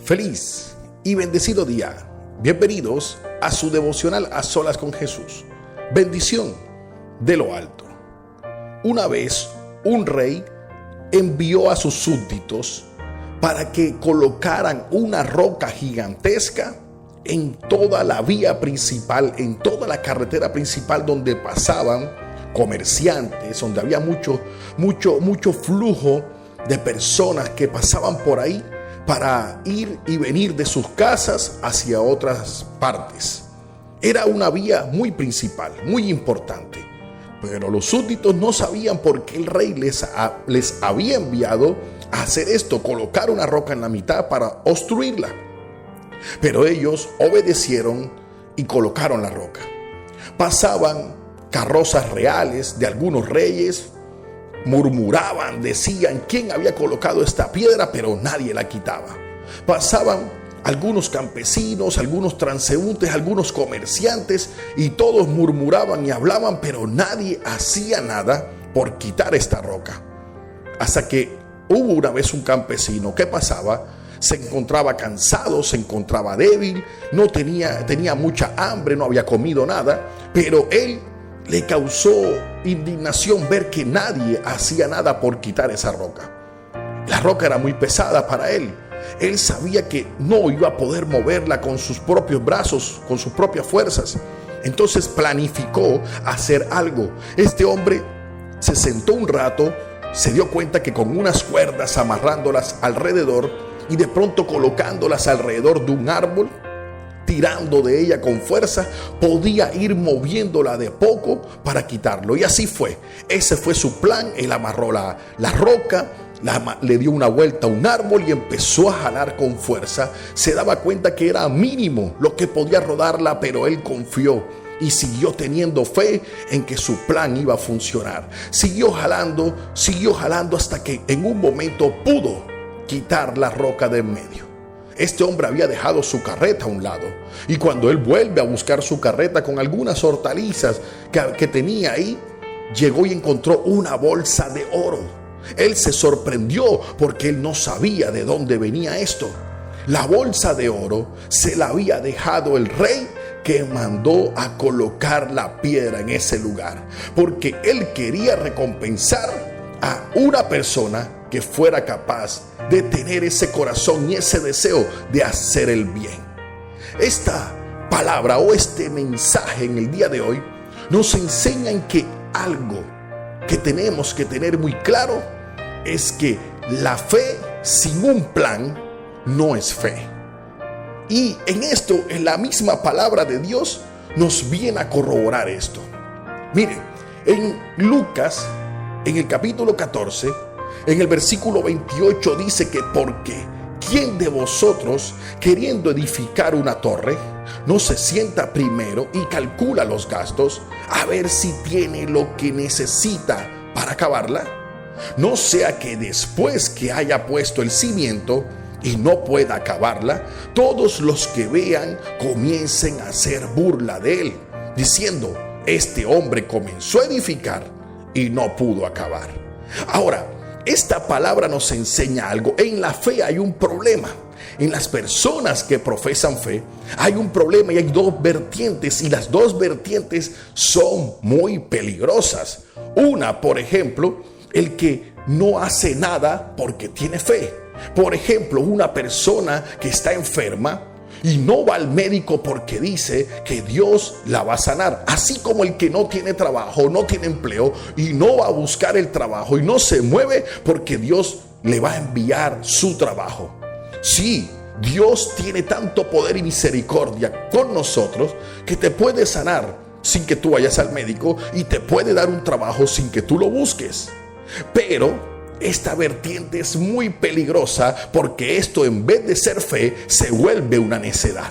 Feliz y bendecido día. Bienvenidos a su devocional A Solas con Jesús. Bendición de lo alto. Una vez un rey envió a sus súbditos para que colocaran una roca gigantesca en toda la vía principal, en toda la carretera principal donde pasaban comerciantes, donde había mucho flujo de personas que pasaban por ahí para ir y venir de sus casas hacia otras partes. Era una vía muy principal, muy importante. Pero los súbditos no sabían por qué el rey les había enviado a hacer esto, colocar una roca en la mitad para obstruirla. Pero ellos obedecieron y colocaron la roca. Pasaban carrozas reales de algunos reyes, murmuraban, decían quién había colocado esta piedra, pero nadie la quitaba. Pasaban algunos campesinos, algunos transeúntes, algunos comerciantes, y todos murmuraban y hablaban, pero nadie hacía nada por quitar esta roca. Hasta que hubo una vez un campesino que pasaba, se encontraba cansado, se encontraba débil, tenía mucha hambre, no había comido nada, pero él le causó indignación ver que nadie hacía nada por quitar esa roca. La roca era muy pesada para él. Él sabía que no iba a poder moverla con sus propios brazos, con sus propias fuerzas. Entonces planificó hacer algo. Este hombre se sentó un rato, se dio cuenta que con unas cuerdas amarrándolas alrededor y de pronto colocándolas alrededor de un árbol, tirando de ella con fuerza, podía ir moviéndola de poco para quitarlo. Y así fue. Ese fue su plan. Él amarró la roca, le dio una vuelta a un árbol y empezó a jalar con fuerza. Se daba cuenta que era mínimo lo que podía rodarla, pero él confió y siguió teniendo fe en que su plan iba a funcionar. Siguió jalando hasta que en un momento pudo quitar la roca de en medio. Este hombre había dejado su carreta a un lado, y cuando él vuelve a buscar su carreta con algunas hortalizas que tenía ahí, llegó y encontró una bolsa de oro. Él se sorprendió porque él no sabía de dónde venía esto. La bolsa de oro se la había dejado el rey que mandó a colocar la piedra en ese lugar, porque él quería recompensar a una persona que fuera capaz de tener ese corazón y ese deseo de hacer el bien. Esta palabra o este mensaje en el día de hoy nos enseña en que algo que tenemos que tener muy claro es que la fe sin un plan no es fe. Y en esto, en la misma palabra de Dios nos viene a corroborar esto. Miren, en Lucas, en el capítulo 14, en el versículo 28 dice que porque ¿quién de vosotros, queriendo edificar una torre, no se sienta primero y calcula los gastos a ver si tiene lo que necesita para acabarla? No sea que después que haya puesto el cimiento y no pueda acabarla, todos los que vean comiencen a hacer burla de él, diciendo: este hombre comenzó a edificar y no pudo acabar. Ahora, esta palabra nos enseña algo. En la fe hay un problema. En las personas que profesan fe hay un problema y hay dos vertientes, y las dos vertientes son muy peligrosas. Una, por ejemplo, el que no hace nada porque tiene fe. Por ejemplo, una persona que está enferma y no va al médico porque dice que Dios la va a sanar. Así como el que no tiene trabajo, no tiene empleo y no va a buscar el trabajo y no se mueve porque Dios le va a enviar su trabajo. Sí, Dios tiene tanto poder y misericordia con nosotros que te puede sanar sin que tú vayas al médico y te puede dar un trabajo sin que tú lo busques. Pero esta vertiente es muy peligrosa porque esto, en vez de ser fe, se vuelve una necedad.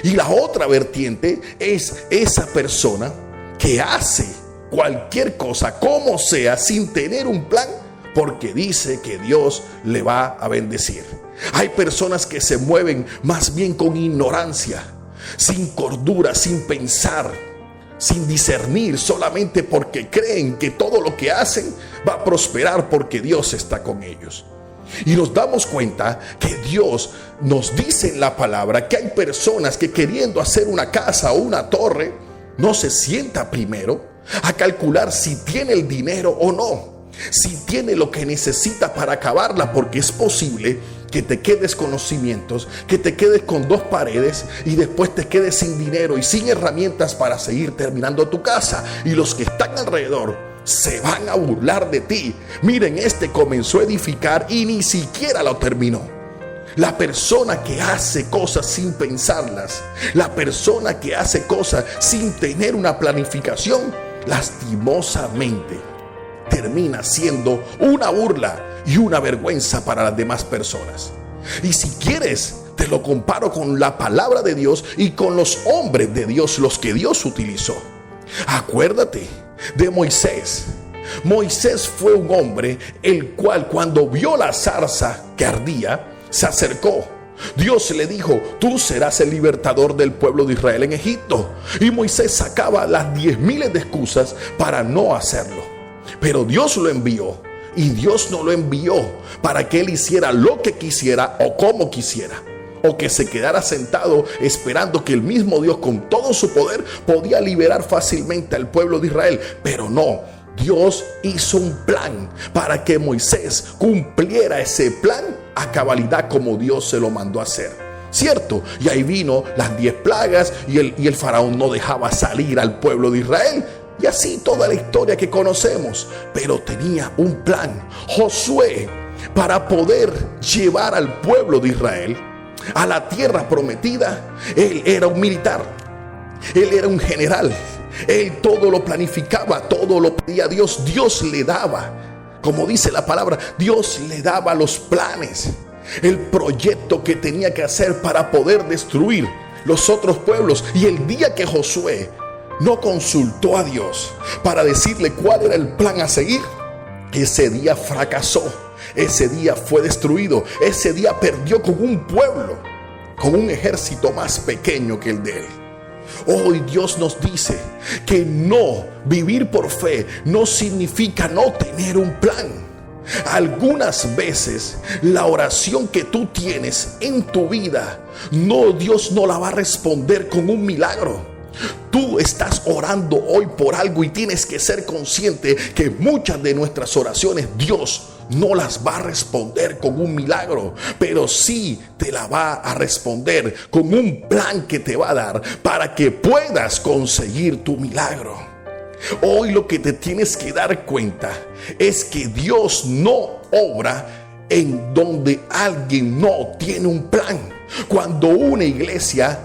Y la otra vertiente es esa persona que hace cualquier cosa, como sea, sin tener un plan, porque dice que Dios le va a bendecir. Hay personas que se mueven más bien con ignorancia, sin cordura, sin pensar, sin discernir, solamente porque creen que todo lo que hacen va a prosperar porque Dios está con ellos. Y nos damos cuenta que Dios nos dice en la palabra que hay personas que queriendo hacer una casa o una torre, no se sienta primero a calcular si tiene el dinero o no, si tiene lo que necesita para acabarla, porque es posible que te quedes con los cimientos, que te quedes con 2 paredes y después te quedes sin dinero y sin herramientas para seguir terminando tu casa. Y los que están alrededor se van a burlar de ti. Miren, este comenzó a edificar y ni siquiera lo terminó. La persona que hace cosas sin pensarlas, la persona que hace cosas sin tener una planificación, lastimosamente termina siendo una burla y una vergüenza para las demás personas. Y si quieres, te lo comparo con la palabra de Dios y con los hombres de Dios, los que Dios utilizó. Acuérdate de Moisés. Moisés fue un hombre el cual, cuando vio la zarza que ardía, se acercó. Dios le dijo: tú serás el libertador del pueblo de Israel en Egipto. Y Moisés sacaba las 10,000 de excusas para no hacerlo. Pero Dios lo envió. Y Dios no lo envió para que él hiciera lo que quisiera o como quisiera, o que se quedara sentado esperando que el mismo Dios, con todo su poder, podía liberar fácilmente al pueblo de Israel. Pero no, Dios hizo un plan para que Moisés cumpliera ese plan a cabalidad como Dios se lo mandó a hacer, ¿cierto? Y ahí vino las 10 plagas y el faraón no dejaba salir al pueblo de Israel. Y así toda la historia que conocemos. Pero tenía un plan Josué para poder llevar al pueblo de Israel a la tierra prometida. Él era un militar, él era un general, él todo lo planificaba, todo lo pedía a Dios. Dios le daba, como dice la palabra, Dios le daba los planes, el proyecto que tenía que hacer para poder destruir los otros pueblos. Y el día que Josué no consultó a Dios para decirle cuál era el plan a seguir, ese día fracasó, ese día fue destruido, ese día perdió con un pueblo, con un ejército más pequeño que el de él. Hoy Dios nos dice que no vivir por fe no significa no tener un plan. Algunas veces la oración que tú tienes en tu vida, Dios no la va a responder con un milagro. Tú estás orando hoy por algo y tienes que ser consciente que muchas de nuestras oraciones Dios no las va a responder con un milagro, pero sí te la va a responder con un plan que te va a dar para que puedas conseguir tu milagro. Hoy lo que te tienes que dar cuenta es que Dios no obra en donde alguien no tiene un plan. Cuando una iglesia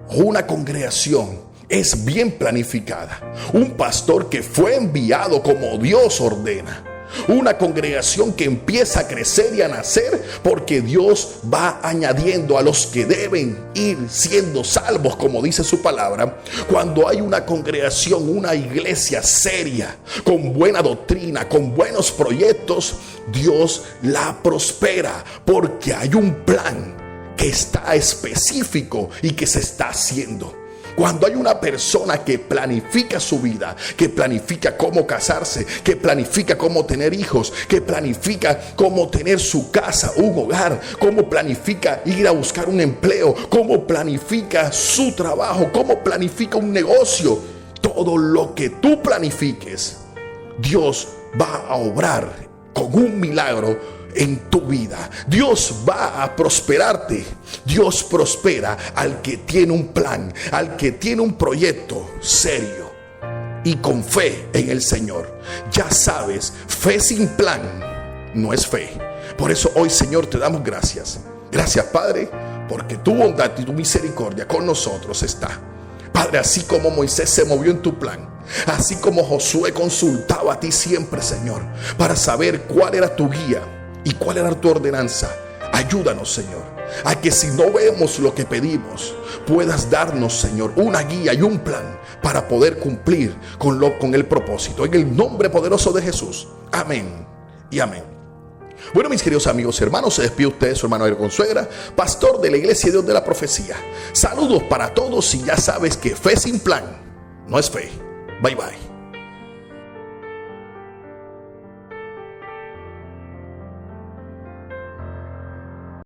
o una congregación es bien planificada, un pastor que fue enviado como Dios ordena, una congregación que empieza a crecer y a nacer porque Dios va añadiendo a los que deben ir siendo salvos, como dice su palabra. Cuando hay una congregación, una iglesia seria, con buena doctrina, con buenos proyectos, Dios la prospera porque hay un plan que está específico y que se está haciendo. Cuando hay una persona que planifica su vida, que planifica cómo casarse, que planifica cómo tener hijos, que planifica cómo tener su casa, un hogar, cómo planifica ir a buscar un empleo, cómo planifica su trabajo, cómo planifica un negocio, todo lo que tú planifiques, Dios va a obrar con un milagro en tu vida. Dios va a prosperarte. Dios prospera al que tiene un plan, al que tiene un proyecto serio y con fe en el Señor. Ya sabes, fe sin plan no es fe. Por eso hoy, Señor, te damos gracias. Gracias, Padre, porque tu bondad y tu misericordia con nosotros está. Padre, así como Moisés se movió en tu plan, así como Josué consultaba a ti siempre, Señor, para saber cuál era tu guía y cuál era tu ordenanza, ayúdanos, Señor, a que si no vemos lo que pedimos, puedas darnos, Señor, una guía y un plan para poder cumplir con el propósito. En el nombre poderoso de Jesús. Amén y amén. Bueno, mis queridos amigos y hermanos, se despide usted su hermano Airo Consuegra, pastor de la Iglesia de Dios de la Profecía. Saludos para todos y ya sabes que fe sin plan no es fe. Bye bye.